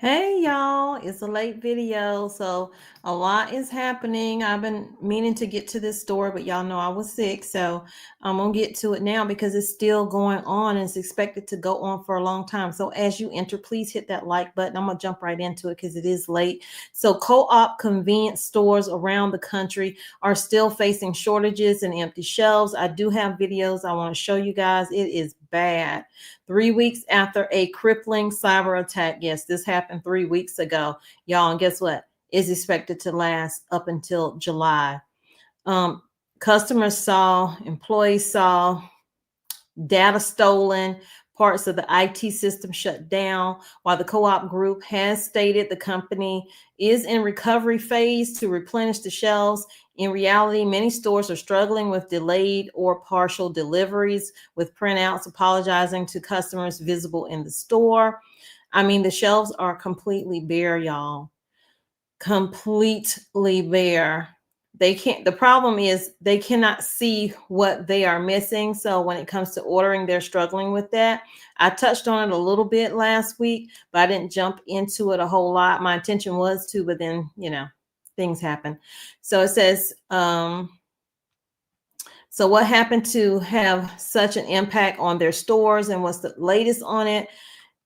Hey y'all, it's a late video, so a lot is happening. I've been meaning to get to this story, but y'all know I was sick, so I'm gonna get to it now because it's still going on and it's expected to go on for a long time. So as you enter, please hit that like button. I'm gonna jump right into it because it is late. So co-op convenience stores around the country are still facing shortages and empty shelves. I do have videos I want to show you guys. It is bad. 3 weeks after a crippling cyber attack. Yes, this happened 3 weeks ago, y'all. And guess what? It's expected to last up until July. Um, Customers saw, employees saw data stolen, parts of the IT system shut down. While the co-op group has stated the company is in recovery phase to replenish the shelves, in reality, many stores are struggling with delayed or partial deliveries, with printouts apologizing to customers visible in the store. I mean, the shelves are completely bare, y'all. Completely bare. They can't, the problem is they cannot see what they are missing. So when it comes to ordering, they're struggling with that. I touched on it a little bit last week, but I didn't jump into it a whole lot. My intention was to, but then, things happen. So it says, so what happened to have such an impact on their stores and what's the latest on it?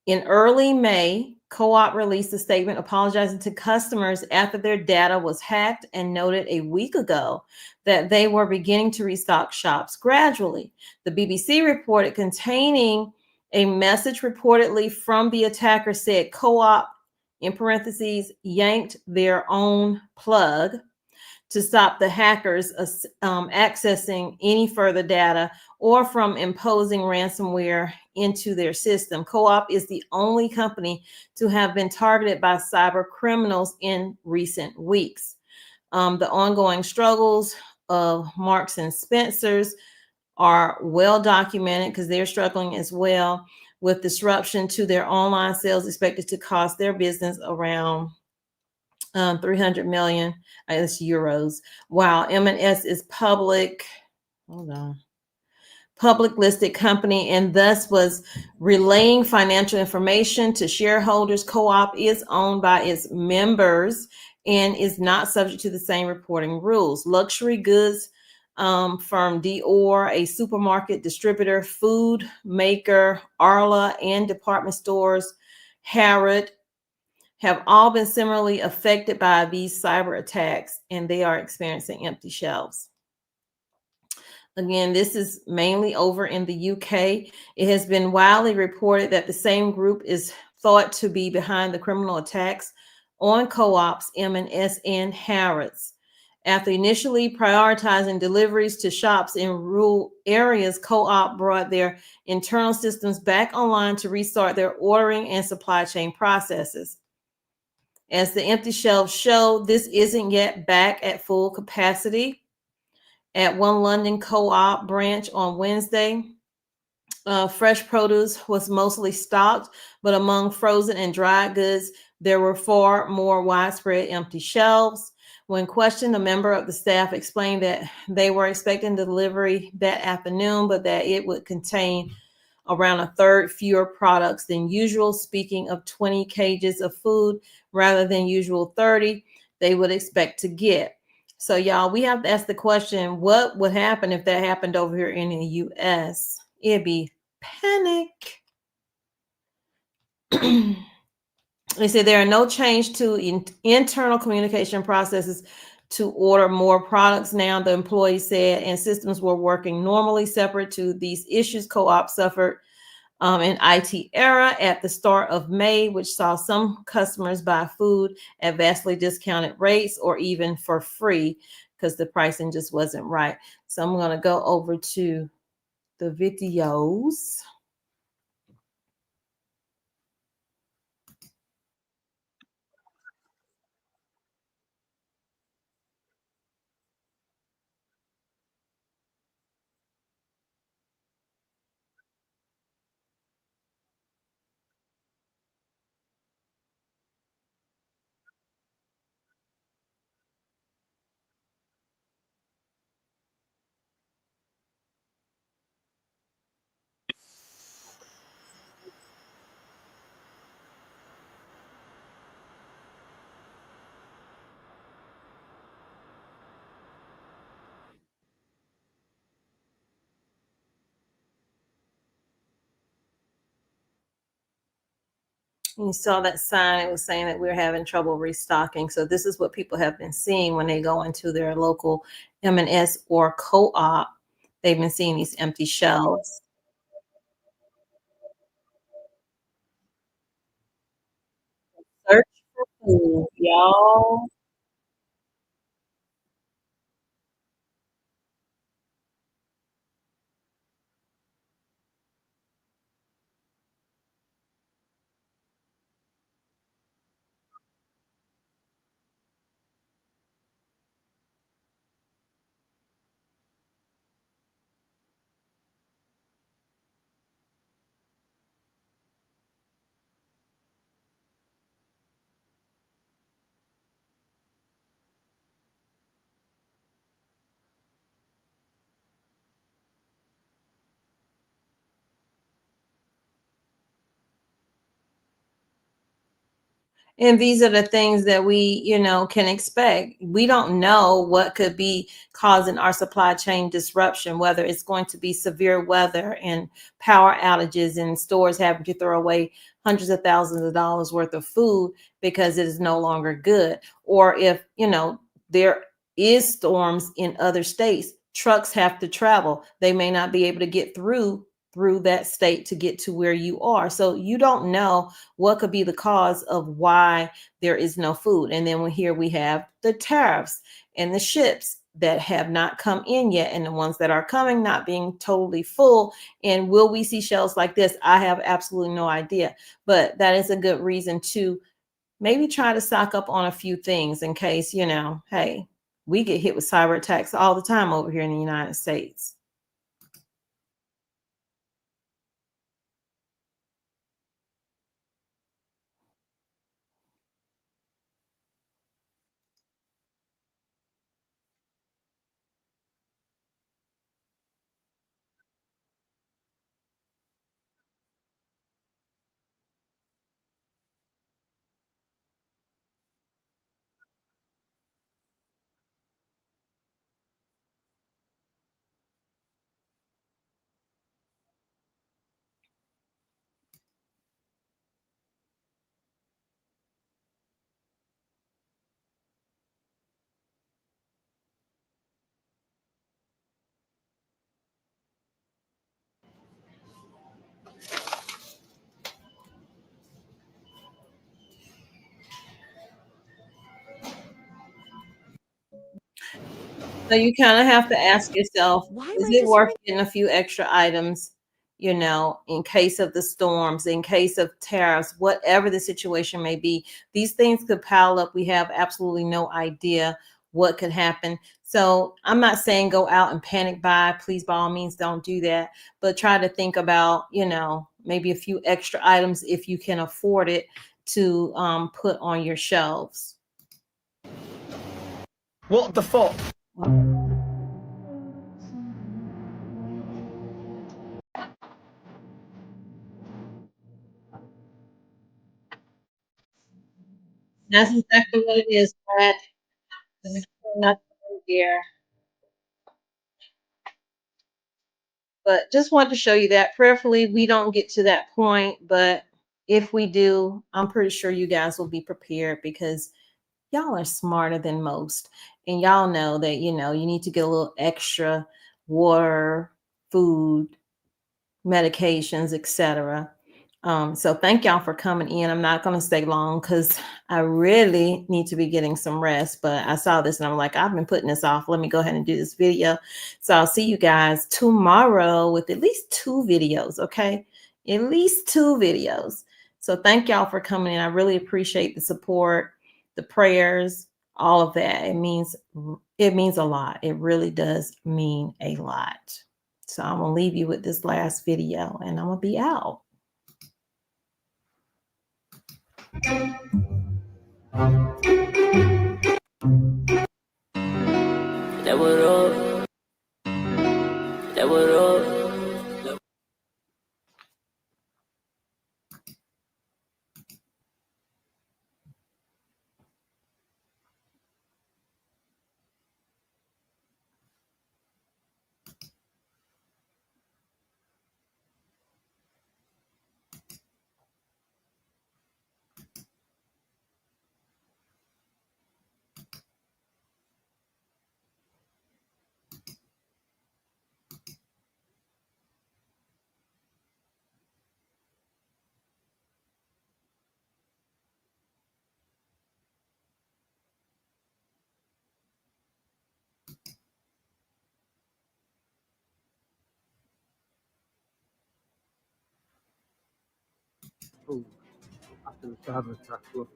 In early May, Co-op released a statement apologizing to customers after their data was hacked and noted a week ago that they were beginning to restock shops gradually. The BBC reported containing a message reportedly from the attacker said Co-op, in parentheses, yanked their own plug to stop the hackers accessing any further data or from imposing ransomware into their system. Co-op is the only company to have been targeted by cyber criminals in recent weeks. The ongoing struggles of Marks and Spencer's are well documented because they're struggling as well, with disruption to their online sales expected to cost their business around 300 million, it's euros. While M&S is hold on, public listed company and thus was relaying financial information to shareholders. Co-op is owned by its members and is not subject to the same reporting rules. Luxury goods firm Dior, a supermarket distributor, food maker Arla, and department stores Harrod have all been similarly affected by these cyber attacks, and they are experiencing empty shelves. Again, this is mainly over in the UK. It has been widely reported that the same group is thought to be behind the criminal attacks on Co-ops, M&S, and Harrods. After initially prioritizing deliveries to shops in rural areas, Co-op brought their internal systems back online to restart their ordering and supply chain processes. As the empty shelves show, this isn't yet back at full capacity. At one London Co-op branch on Wednesday, fresh produce was mostly stocked, but among frozen and dried goods, there were far more widespread empty shelves. When questioned, a member of the staff explained that they were expecting delivery that afternoon, but that it would contain around a third fewer products than usual. Speaking of 20 cages of food rather than usual 30 they would expect to get. So y'all, we have to ask the question, what would happen if that happened over here in the US? It'd be panic. They say there are no change to internal communication processes to order more products now, the employee said, and systems were working normally. Separate to these issues, Co-op suffered an IT error at the start of May, which saw some customers buy food at vastly discounted rates or even for free because the pricing just wasn't right. So I'm going to go over to the videos. You saw that sign, it was saying that we're having trouble restocking. So this is what people have been seeing when they go into their local M&S or co-op. They've been seeing these empty shelves. Search for food, y'all. And these are the things that we, can expect. We don't know what could be causing our supply chain disruption, whether it's going to be severe weather and power outages and stores having to throw away hundreds of thousands of dollars worth of food because it is no longer good. Or if, there is storms in other states, trucks have to travel. They may not be able to get through that state to get to where you are. So you don't know what could be the cause of why there is no food. And then here we have the tariffs and the ships that have not come in yet, and the ones that are coming not being totally full. And will we see shelves like this? I have absolutely no idea, but that is a good reason to maybe try to stock up on a few things in case, hey, we get hit with cyber attacks all the time over here in the United States. So you kind of have to ask yourself, Why is rent it a worth spring? getting a few extra items, in case of the storms, in case of tariffs, whatever the situation may be? These things could pile up. We have absolutely no idea what could happen. So I'm not saying go out and panic buy. Please, by all means, don't do that. But try to think about, maybe a few extra items if you can afford it to put on your shelves. What the fuck? That's exactly what it is, Brad. Nothing here. But just wanted to show you that. Prayerfully, we don't get to that point, but if we do, I'm pretty sure you guys will be prepared because y'all are smarter than most. And y'all know that, you need to get a little extra water, food, medications, etc. So thank y'all for coming in. I'm not going to stay long because I really need to be getting some rest. But I saw this and I'm like, I've been putting this off. Let me go ahead and do this video. So I'll see you guys tomorrow with at least 2 videos. Okay, at least 2 videos. So thank y'all for coming in. I really appreciate the support, the prayers, all of that. It means a lot. It really does mean a lot. So I'm gonna leave you with this last video and I'm gonna be out. That would up. That would up. food after the cyber attack. Look,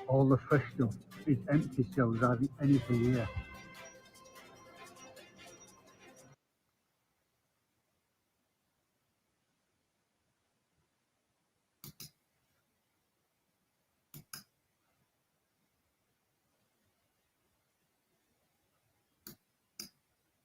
all the fresh stuff is empty, so there's hardly anything here.